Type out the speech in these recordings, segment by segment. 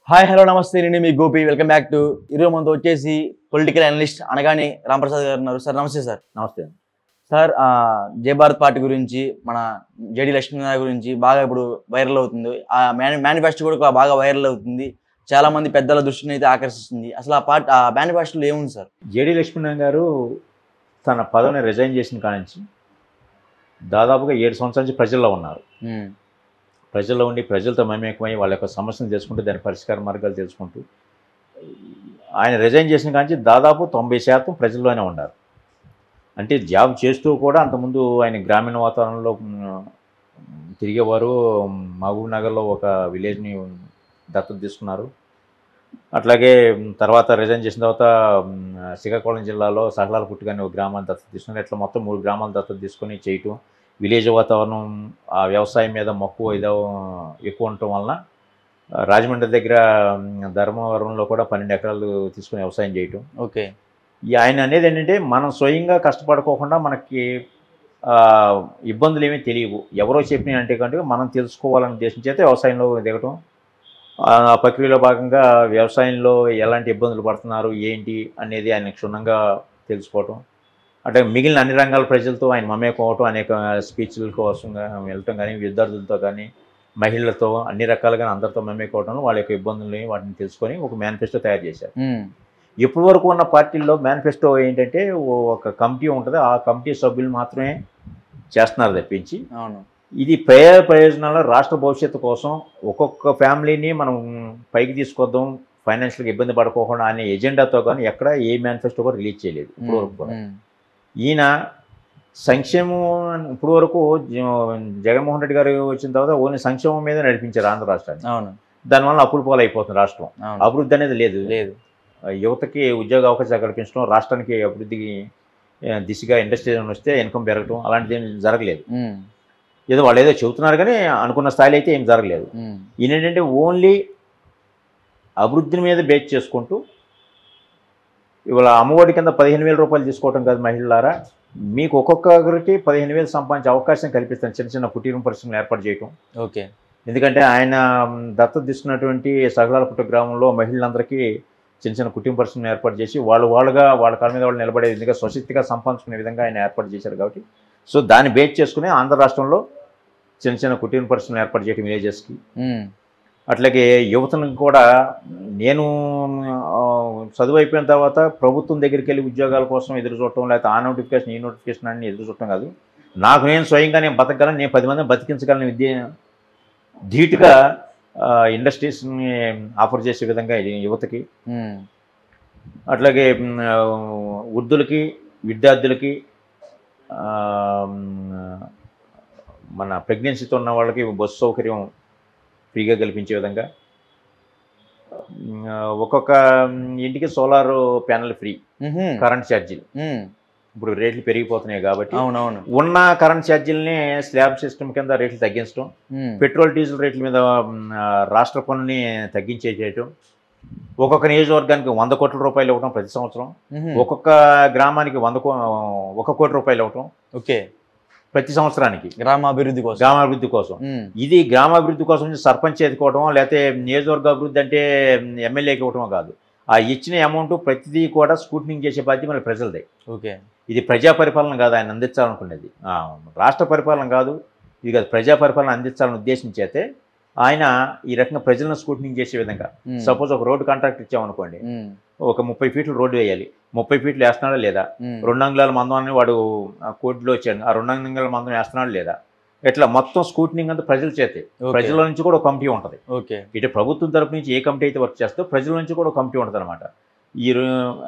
Hi hello నమస్తే నేను మీ Gopi welcome back to ఈరోజు మనతో వచ్చేసి పొలిటికల్ అనలిస్ట్ అనగాని రాంప్రసాద్ గారు ఉన్నారు. సార్ నమస్తే సార్. నమస్తే. సార్ జై భారత్ పార్టీ గురించి మన జేడి లక్ష్మీనారాయణ గురించి బాగా ఇప్పుడు వైరల్ అవుతుంది. ఆ మేనిఫెస్టో కూడా బాగా వైరల్ అవుతుంది. చాలా మంది పెద్దల దృష్టిని అయితే ఆకర్షిస్తుంది. అసలు ఆ మేనిఫెస్టోలో ఏముంది సార్? జేడి లక్ష్మీనారాయణ గారు తన పదవిని రిజైన్ చేసిన కాడి నుంచి దాదాపుగా 7 సంవత్సరాల నుంచి ప్రజల్లో ఉన్నారు. ప్రజల్లో ఉండి ప్రజలతో మమేకమై వాళ్ళ యొక్క సమస్యను తెలుసుకుంటూ దాని పరిష్కార మార్గాలు తెలుసుకుంటూ ఆయన రిజైన్ చేసిన కాడి నుంచి దాదాపు 90% ప్రజల్లోనే ఉన్నారు. అంటే జాబ్ చేస్తూ కూడా అంతకుముందు ఆయన గ్రామీణ వాతావరణంలో తిరిగేవారు. మహబూబ్ నగర్లో ఒక విలేజ్ని దత్తత తీసుకున్నారు. అట్లాగే తర్వాత రిజైన్ చేసిన తర్వాత శ్రీకాకుళం జిల్లాలో సహలాల పుట్టుగానే ఒక గ్రామాన్ని దత్తత తీసుకున్నారు. ఇట్లా మొత్తం 3 గ్రామాలు దత్తత తీసుకొని చేయటం, విలేజ్ వాతావరణం ఆ వ్యవసాయం మీద మక్కువ ఎక్కువ ఉండటం వలన రాజమండ్రి దగ్గర ధర్మవరంలో కూడా 12 ఎకరాలు తీసుకుని వ్యవసాయం చేయటం. ఓకే. ఆయన అనేది ఏంటంటే మనం స్వయంగా కష్టపడుకోకుండా మనకి ఇబ్బందులు ఏమీ తెలియవు, ఎవరో చెప్పిన అంటే కంటే మనం తెలుసుకోవాలనే ఉద్దేశం చేత వ్యవసాయంలో దిగటం. ఆ ప్రక్రియలో భాగంగా వ్యవసాయంలో ఎలాంటి ఇబ్బందులు పడుతున్నారు ఏంటి అనేది ఆయన క్షుణ్ణంగా తెలుసుకోవటం. అంటే మిగిలిన అన్ని రంగాల ప్రజలతో ఆయన మమేకం అవటం, అనేక స్పీచ్ల కోసం వెళ్ళటం కానీ, విద్యార్థులతో కానీ, మహిళలతో అన్ని రకాలుగా అందరితో మమేకం అవటంలో వాళ్ళ యొక్క ఇబ్బందుల్ని వాటిని తెలుసుకొని ఒక మేనిఫెస్టో తయారు చేశారు. ఇప్పటి వరకు ఉన్న పార్టీల్లో మేనిఫెస్టో ఏంటంటే ఒక కమిటీ ఉంటుంది, ఆ కమిటీ సభ్యులు మాత్రమే చేస్తున్నారు తప్పించి ఇది ప్రయోజనాల రాష్ట్ర భవిష్యత్తు కోసం ఒక్కొక్క ఫ్యామిలీని మనం పైకి తీసుకొద్దాం, ఫైనాన్షియల్గా ఇబ్బంది పడుకోకుండా అనే ఎజెండాతో కానీ ఎక్కడ ఏ మేనిఫెస్టో కూడా రిలీజ్ చేయలేదు ఇప్పుడు వరకు కూడా. ఈయన సంక్షేమం ఇప్పుడు వరకు జగన్మోహన్ రెడ్డి గారు వచ్చిన తర్వాత ఓన్లీ సంక్షేమం మీద నడిపించారు ఆంధ్ర రాష్ట్రాన్ని. దానివల్ల అప్పుల పాలు అయిపోతుంది రాష్ట్రం. అభివృద్ధి అనేది లేదు. యువతకి ఉద్యోగ అవకాశాలు కల్పించడం, రాష్ట్రానికి అభివృద్ధికి దిశగా ఇండస్ట్రీ వస్తే ఇన్కమ్ పెరగటం అలాంటిది ఏం జరగలేదు. ఏదో వాళ్ళు ఏదో చెబుతున్నారు కానీ అనుకున్న స్థాయిలో అయితే ఏం జరగలేదు. ఈయన ఏంటంటే ఓన్లీ అభివృద్ధిని మీద బేస్ చేసుకుంటూ ఇవాళ అమ్మఒడి కింద 15,000 రూపాయలు తీసుకోవటం కాదు మహిళలారా, మీకు ఒక్కొక్కరికి 15,000 సంపాదించే అవకాశం కల్పిస్తాను, చిన్న చిన్న కుటీర పరిశ్రమలు ఏర్పాటు చేయటం. ఓకే. ఎందుకంటే ఆయన దత్తత తీసుకున్నటువంటి సగలాలపుట్ట గ్రామంలో మహిళలందరికీ చిన్న చిన్న కుటుంబ పరిశ్రమలు ఏర్పాటు చేసి వాళ్ళుగా వాళ్ళ కాళ్ళ మీద వాళ్ళు నిలబడే విధంగా స్వశక్తిగా సంపాదించుకునే విధంగా ఆయన ఏర్పాటు చేశారు. కాబట్టి సో దాన్ని బేస్ చేసుకుని ఆంధ్ర రాష్ట్రంలో చిన్న చిన్న కుటీర పరిశ్రమలు ఏర్పాటు చేయడం విలేజెస్కి. అట్లాగే యువతను కూడా నేను చదువు అయిపోయిన తర్వాత ప్రభుత్వం దగ్గరికి వెళ్ళి ఉద్యోగాల కోసం ఎదురు చూడటం, లేకపోతే ఆ నోటిఫికేషన్ ఈ నోటిఫికేషన్ అని ఎదురు చూడటం కాదు, నాకు నేను స్వయంగా నేను బతకగలను, నేను 10 మందిని బతికించగలను ధీటుగా ఇండస్ట్రీస్ని ఆఫర్ చేసే విధంగా యువతకి, అట్లాగే వృద్ధులకి, విద్యార్థులకి, మన ప్రెగ్నెన్సీతో ఉన్న వాళ్ళకి బస్సు సౌకర్యం ఫ్రీగా కల్పించే విధంగా, ఒక్కొక్క ఇంటికి సోలార్ ప్యానెల్ ఫ్రీ, కరెంట్ ఛార్జీలు ఇప్పుడు రేట్లు పెరిగిపోతున్నాయి కాబట్టి ఉన్న కరెంట్ ఛార్జీలని స్లాబ్ సిస్టమ్ కింద రేట్లు తగ్గించడం, పెట్రోల్ డీజిల్ రేట్ల మీద రాష్ట్ర పన్నుని తగ్గించే చేయటం, ఒక్కొక్క నియోజకవర్గానికి 100 కోట్ల రూపాయలు ఇవ్వటం ప్రతి సంవత్సరం, ఒక్కొక్క గ్రామానికి 1 కోటి రూపాయలు ఇవ్వటం. ఓకే. ప్రతి సంవత్సరానికి గ్రామాభివృద్ధి కోసం. ఇది గ్రామాభివృద్ధి కోసం సర్పంచ్ ఎదుకోవటం, లేకపోతే నియోజకవర్గ అభివృద్ధి అంటే ఎమ్మెల్యేకి ఇవ్వటమో కాదు. ఆ ఇచ్చిన అమౌంట్ ప్రతిదీ కూడా స్క్రూటినింగ్ చేసే బాధ్యత మన ప్రజలదే. ఓకే. ఇది ప్రజా పరిపాలన కాదు ఆయన అందించాలనుకునేది, రాష్ట్ర పరిపాలన కాదు ఇది కాదు, ప్రజా పరిపాలన అందించాలని ఉద్దేశించైతే ఆయన ఈ రకంగా ప్రజలను స్క్రూటినింగ్ చేసే విధంగా. సపోజ్ ఒక రోడ్డు కాంట్రాక్ట్ ఇచ్చామనుకోండి, ఒక 30 ఫీట్లు రోడ్డు వేయాలి, 30 ఫీట్లు వేస్తున్నాడా లేదా, 2 అంగుళాల మందం అని వాడు కోర్టులో వచ్చాడు, ఆ 2 అంగుళాల మందం వేస్తున్నాడు లేదా, ఇట్లా మొత్తం స్క్రూటినింగ్ అంతా ప్రజల చేతే. ప్రజల నుంచి కూడా ఒక కమిటీ ఉంటుంది. ఇటు ప్రభుత్వం తరపు నుంచి ఏ కమిటీ అయితే వర్క్ చేస్తో ప్రజల నుంచి కూడా ఒక కమిటీ ఉంటుంది అనమాట.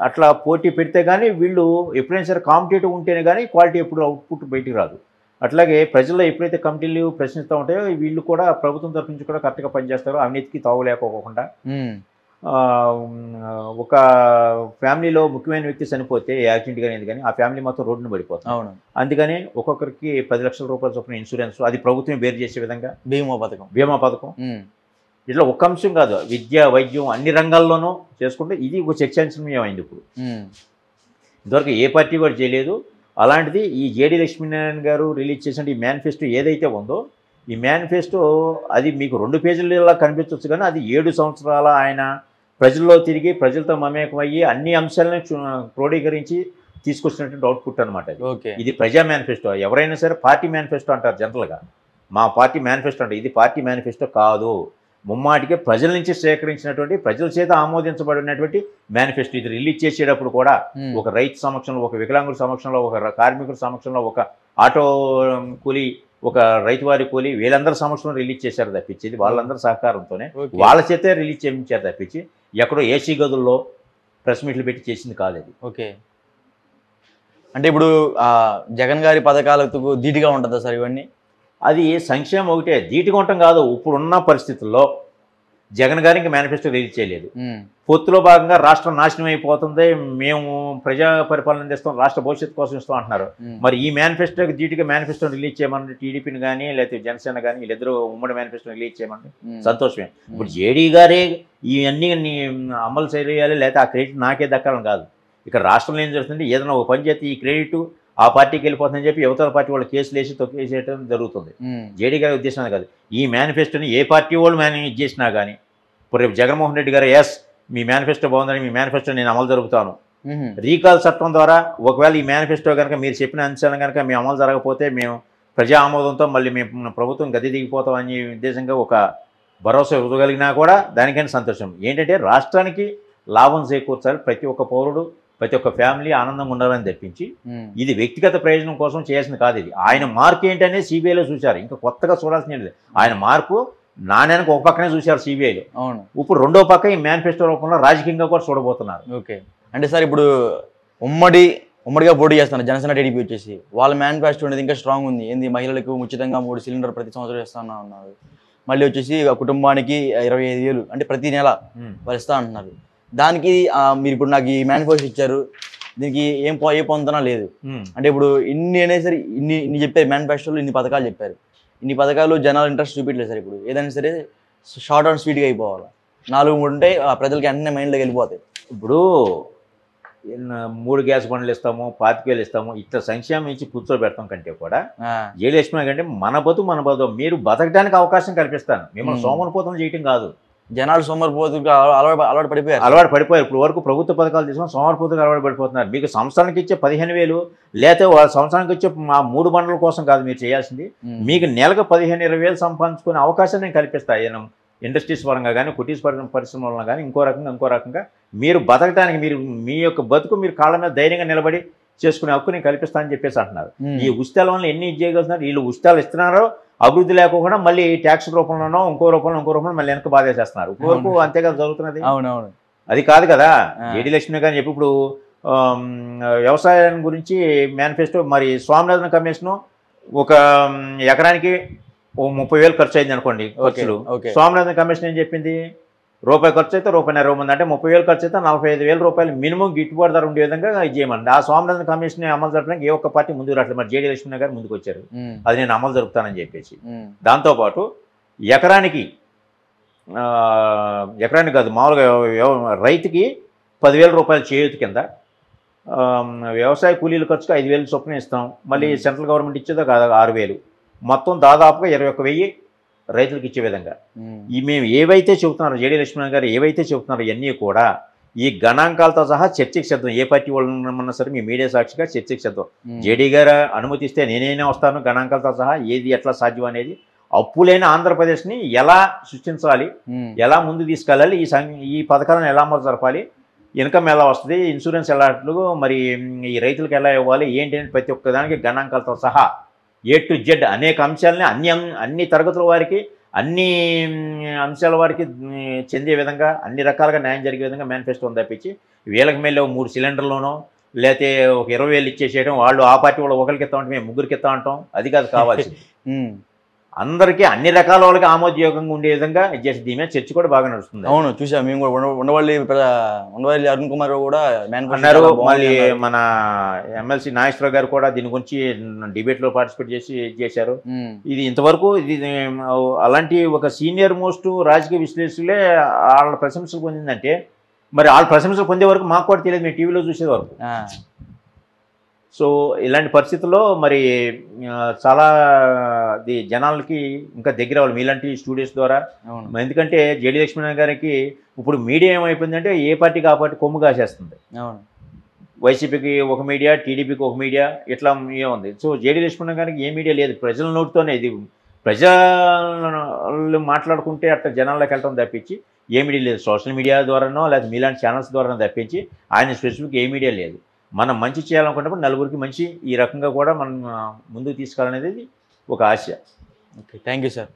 అట్లా పోటీ పెడితే కానీ వీళ్ళు ఎప్పుడైనా సరే కాంపిటేటివ్ ఉంటేనే కానీ క్వాలిటీ ఎప్పుడు అవుట్పుట్ బయటికి రాదు. అట్లాగే ప్రజల్లో ఎప్పుడైతే కమిటీలు ప్రశ్నిస్తూ ఉంటాయో వీళ్ళు కూడా ప్రభుత్వం తరపు నుంచి కూడా కరెక్ట్గా పనిచేస్తారో, అవినీతికి తావు లేకపోకుండా. ఒక ఫ్యామిలీలో ముఖ్యమైన వ్యక్తి చనిపోతే యాక్సిడెంట్ కానీ కానీ ఆ ఫ్యామిలీ మొత్తం రోడ్డును పడిపోతుంది. అందుకని ఒక్కొక్కరికి 10 లక్షల రూపాయల చొప్పున ఇన్సూరెన్స్, అది ప్రభుత్వం బేర్ చేసే విధంగా బీమా పథకం. ఇట్లా ఒక అంశం కాదు, విద్య, వైద్యం అన్ని రంగాల్లోనూ చేసుకుంటే ఇది ఒక చర్చాంశనీయం అయింది. ఇప్పుడు ఇదివరకు ఏ పార్టీ కూడా చేయలేదు. అలాంటిది ఈ జేడి లక్ష్మీనారాయణ గారు రిలీజ్ చేసిన ఈ మేనిఫెస్టో ఏదైతే ఉందో ఈ మేనిఫెస్టో అది మీకు 2 పేజీలలో కనిపించవచ్చు, కానీ అది 7 సంవత్సరాల ఆయన ప్రజల్లో తిరిగి ప్రజలతో మమేకమయ్యి అన్ని అంశాలను క్రోడీకరించి తీసుకొచ్చినటువంటి అవుట్పుట్ అనమాట అది. ఓకే. ఇది ప్రజా మేనిఫెస్టో. ఎవరైనా సరే పార్టీ మేనిఫెస్టో అంటారు జనరల్గా, మా పార్టీ మేనిఫెస్టో అంటే, ఇది పార్టీ మేనిఫెస్టో కాదు. ముమ్మాటికి ప్రజల నుంచి సేకరించినటువంటి, ప్రజల చేత ఆమోదించబడినటువంటి మేనిఫెస్టో. ఇది రిలీజ్ చేసేటప్పుడు కూడా ఒక రైతు సమక్షంలో, ఒక వికలాంగుల సమక్షంలో, ఒక కార్మికుల సమక్షంలో, ఒక ఆటో కూలి, ఒక రైతు వారి కూలి, వీళ్ళందరి సమక్షంలో రిలీజ్ చేశారు తప్పించి, ఇది వాళ్ళందరి సహకారంతోనే వాళ్ళ చేతే రిలీజ్ చేయించారు తప్పించి ఎక్కడో ఏసీ గదుల్లో ప్రెస్ మీట్లు పెట్టి చేసింది కాదు అది. ఓకే. అంటే ఇప్పుడు జగన్ గారి పథకాలకు ధీటుగా ఉంటుందా సార్ ఇవన్నీ? అది సంక్షేమం ఒకటే ధీటుగా ఉండటం కాదు. ఇప్పుడున్న పరిస్థితుల్లో జగన్ గారికి మేనిఫెస్టో రిలీజ్ చేయలేదు. పొత్తులో భాగంగా రాష్ట్రం నాశనం అయిపోతుంది, మేము ప్రజా పరిపాలన చేస్తాం, రాష్ట్ర భవిష్యత్తు కోసం ఇస్తాం అంటున్నారు. మరి ఈ మేనిఫెస్టోకి ధీటుగా మేనిఫెస్టో రిలీజ్ చేయమని టీడీపీని కానీ లేకపోతే జనసేన కానీ వీళ్ళిద్దరూ ఉమ్మడి మేనిఫెస్టో రిలీజ్ చేయమంటే సంతోషమే. ఇప్పుడు జేడీ గారే ఇవన్నీ అమలు చేయాలి, లేకపోతే ఆ క్రెడిట్ నాకే దక్కాలని కాదు. ఇక్కడ రాష్ట్రంలో ఏం జరుగుతుంది, ఏదైనా ఒక పని చేస్తే ఈ క్రెడిట్ ఆ పార్టీకి వెళ్ళిపోతుందని చెప్పి యువతల పార్టీ వాళ్ళు కేసులు వేసి తొక్కేసేయడం జరుగుతుంది. జేడీ గారి ఉద్దేశం కాదు. ఈ మేనిఫెస్టోని ఏ పార్టీ వాళ్ళు మేనేజ్ చేసినా కానీ, ఇప్పుడు రేపు జగన్మోహన్ రెడ్డి గారు మీ మేనిఫెస్టో బాగుందని, మీ మేనిఫెస్టో నేను అమలు జరుపుతాను, రీకాల్ చట్టం ద్వారా ఒకవేళ ఈ మేనిఫెస్టో కనుక మీరు చెప్పిన అంశాలను కనుక మేము అమలు జరగకపోతే మేము ప్రజా ఆమోదంతో మళ్ళీ మేము ప్రభుత్వం గది దిగిపోతాం అనే ఉద్దేశంగా ఒక భరోసా ఇవ్వగలిగినా కూడా దానికైనా సంతోషం. ఏంటంటే రాష్ట్రానికి లాభం చేకూర్చాలి, ప్రతి ఒక్క పౌరుడు, ప్రతి ఒక్క ఫ్యామిలీ ఆనందంగా ఉండాలని తెప్పించి, ఇది వ్యక్తిగత ప్రయోజనం కోసం చేయాల్సింది కాదు. ఇది ఆయన మార్పు ఏంటనేది సిబిఐలో చూశారు, ఇంకా కొత్తగా చూడాల్సింది. ఆయన మార్పు నాణ్యానికి ఒక పక్కనే చూశారు సిబిఐలో. అవును. ఇప్పుడు రెండో పక్క ఈ మేనిఫెస్టో రూపంలో రాజకీయంగా కూడా చూడబోతున్నారు. ఓకే. అంటే సార్ ఇప్పుడు ఉమ్మడిగా పోటీ చేస్తున్నారు జనసేన టీడీపీ వచ్చేసి, వాళ్ళ మేనిఫెస్టో అనేది ఇంకా స్ట్రాంగ్ ఉంది. ఏంది, మహిళలకు ఉచితంగా 3 సిలిండర్ ప్రతి సంవత్సరం ఇస్తాను అన్నారు. మళ్ళీ వచ్చేసి కుటుంబానికి 25,000 అంటే ప్రతి నెల వాళ్ళు ఇస్తా అంటున్నారు. దానికి మీరు ఇప్పుడు నాకు ఈ మేనిఫెస్టో ఇచ్చారు, దీనికి ఏ పొందనా లేదు. అంటే ఇప్పుడు ఇన్ని అనేది సరే ఇన్ని చెప్పారు మేనిఫెస్టోలో, ఇన్ని పథకాలు చెప్పారు, ఇన్ని పథకాలు జనాలు ఇంట్రెస్ట్ చూపించలేదు సార్. ఇప్పుడు ఏదైనా సరే షార్ట్ అండ్ స్వీట్గా అయిపోవాలి, 4 ఉంటే ప్రజలకి వెంటనే మైండ్లోకి వెళ్ళిపోతాయి. ఇప్పుడు 3 గ్యాస్ బండ్లు ఇస్తాము, 25,000 ఇస్తాము, ఇట్లా సంక్షేమం ఇచ్చి కూర్చోబెడతాం కంటే కూడా జయలక్ష్మి కంటే మన బతు మీరు బతకడానికి అవకాశం కల్పిస్తాను, మిమ్మల్ని సోమరిపోతం చేయటం కాదు. జనాలు సోమరిపోతుగా అలవాటు పడిపోయారు. ఇప్పుడు వరకు ప్రభుత్వ పథకాలు తీసుకొని సోమరిపోతుగా అలవాటు పడిపోతున్నారు. మీకు సంవత్సరానికి ఇచ్చే 15,000 లేకపోతే సంవత్సరానికి వచ్చే 3 బండ్ల కోసం కాదు మీరు చేయాల్సింది. మీకు నెలకు 15,000-20,000 సంపాదించుకునే అవకాశం నేను కల్పిస్తాను. ఇండస్ట్రీస్ పరంగా కానీ, కుటీస్ పరిశ్రమ వలన కానీ, ఇంకో రకంగా మీరు బతకడానికి, మీరు మీ యొక్క బతుకు మీరు కాళ్ళ మీద ధైర్యంగా నిలబడి చేసుకునే హక్కు నేను కల్పిస్తానని చెప్పేసి అంటున్నారు. ఈ ఉచితాల వల్ల ఎన్ని చేయగలుగుతున్నారు? వీళ్ళు ఉచితాలు ఇస్తున్నారో అభివృద్ధి లేకుండా మళ్ళీ ట్యాక్స్ రూపంలోనో ఇంకో రూపంలో మళ్ళీ వెనక బాధేసేస్తున్నారు. ఇప్పటివరకు అంతే కదా జరుగుతున్నది. అవునవును. అది కాదు కదా జేడీ లక్ష్మి కానీ చెప్పి. ఇప్పుడు వ్యవసాయం గురించి మేనిఫెస్టో, మరి స్వామినాథన్ కమిషన్ ఒక ఎకరానికి 30,000 ఖర్చు అయింది అనుకోండి ఖర్చులు. స్వామినాథన్ కమిషన్ ఏం చెప్పింది, రూపాయి ఖర్చు అయితే ₹1.5 అంటే 30,000 ఖర్చు అయితే ₹45,000 మినిమం గిట్టుబాటు ధర ఉండే విధంగా ఇది చేయమండి. ఆ స్వామినాథన్ కమిషన్ అమలు జరపడానికి ఏ ఒక్క పార్టీ ముందుకు రావట్లేదు. మరి జేడీ లక్ష్మీ గారు ముందుకు వచ్చారు, అది నేను అమలు జరుపుతానని చెప్పేసి. దాంతోపాటు ఎకరానికి కాదు, మామూలుగా రైతుకి ₹10,000 చేయూత కింద, వ్యవసాయ కూలీల ఖర్చుకు 5,000 చొప్పున ఇస్తాం. మళ్ళీ సెంట్రల్ గవర్నమెంట్ ఇచ్చేదో కాదు 6,000, మొత్తం దాదాపుగా 21,000 రైతులకు ఇచ్చే విధంగా మేము ఏవైతే చెబుతున్నారో జేడీ లక్ష్మీ గారు ఏవైతే చెబుతున్నారో ఇవన్నీ కూడా ఈ గణాంకాలతో సహా చర్చకి సిద్ధం. ఏ పార్టీ వాళ్ళన్నా సరే మీ మీడియా సాక్షిగా చర్చకి సిద్ధం. జేడీ గారు అనుమతిస్తే నేనైనా వస్తాను, గణాంకాలతో సహా ఏది ఎట్లా సాధ్యం అనేది. అప్పులైన ఆంధ్రప్రదేశ్ని ఎలా సృష్టించాలి, ఎలా ముందు తీసుకెళ్ళాలి, ఈ పథకాలను ఎలా అమలు జరపాలి, ఇన్కమ్ ఎలా వస్తుంది, ఇన్సూరెన్స్ ఎలా, మరి ఈ రైతులకు ఎలా ఇవ్వాలి ఏంటి అని ప్రతి ఒక్కదానికి గణాంకాలతో సహా A to Z అనేక అంశాలని అన్ని తరగతుల వారికి, అన్ని అంశాల వారికి చెందే విధంగా, అన్ని రకాలుగా న్యాయం జరిగే విధంగా మేనిఫెస్టో ఉంది తప్పించి వీళ్ళకి మళ్ళీ 3 సిలిండర్లోనో లేకపోతే ఒక 20,000 ఇచ్చేసేయడం, వాళ్ళు ఆ పార్టీ వాళ్ళు ఒకరికి ఇస్తా ఉంటే మేము 3కి ఇస్తా ఉంటాం, అది కాదు కావాల్సింది. అందరికీ అన్ని రకాల వాళ్ళకి ఆమోదయోగంగా ఉండే విధంగా చేసి దీని మీద చర్చ కూడా బాగా నడుస్తుంది. అవును, చూసాం మేము కూడా. ఉండవల్లి అరుణ్ కుమార్ కూడా అన్నారు. మళ్ళీ మన ఎమ్మెల్సీ నాగేశ్వరరావు గారు కూడా దీని గురించి డిబేట్లో పార్టిసిపేట్ చేశారు. ఇది ఇంతవరకు అలాంటి ఒక సీనియర్ మోస్ట్ రాజకీయ విశ్లేషకులే వాళ్ళ ప్రశంసలు పొందిందంటే, మరి వాళ్ళ ప్రశంసలు పొందే వరకు మాకు కూడా తెలియదు, మేము టీవీలో చూసే వరకు. సో ఇలాంటి పరిస్థితుల్లో మరి చాలా జనాలకి ఇంకా దగ్గర అవ్వాలి మీలాంటి స్టూడియోస్ ద్వారా. అవును ఎందుకంటే జేడి లక్ష్మీనారాయణ గారికి ఇప్పుడు మీడియా ఏమైపోయిందంటే ఏ పార్టీకి ఆ పార్టీ కొమ్ము కాసేస్తుంది. అవును వైసీపీకి ఒక మీడియా, టీడీపీకి ఒక మీడియా, ఇట్లా ఉంది. సో జేడి లక్ష్మీనారాయణ గారికి ఏ మీడియా లేదు. ప్రజల నోటితోనే ఇది ప్రజలు మాట్లాడుకుంటే అట్లా జనాల్లోకి వెళ్ళడం తప్పించి ఏ మీడియా లేదు. సోషల్ మీడియా ద్వారానో లేదా మీలాంటి ఛానల్స్ ద్వారానో తప్పించి ఆయన స్పెసిఫిక్ ఏ మీడియా లేదు. మనం మంచి చేయాలనుకున్నప్పుడు నలుగురికి మంచి ఈ రకంగా కూడా మనం ముందుకు తీసుకెళ్ళాలనేది ఒక ఆశ. Okay thank you sir.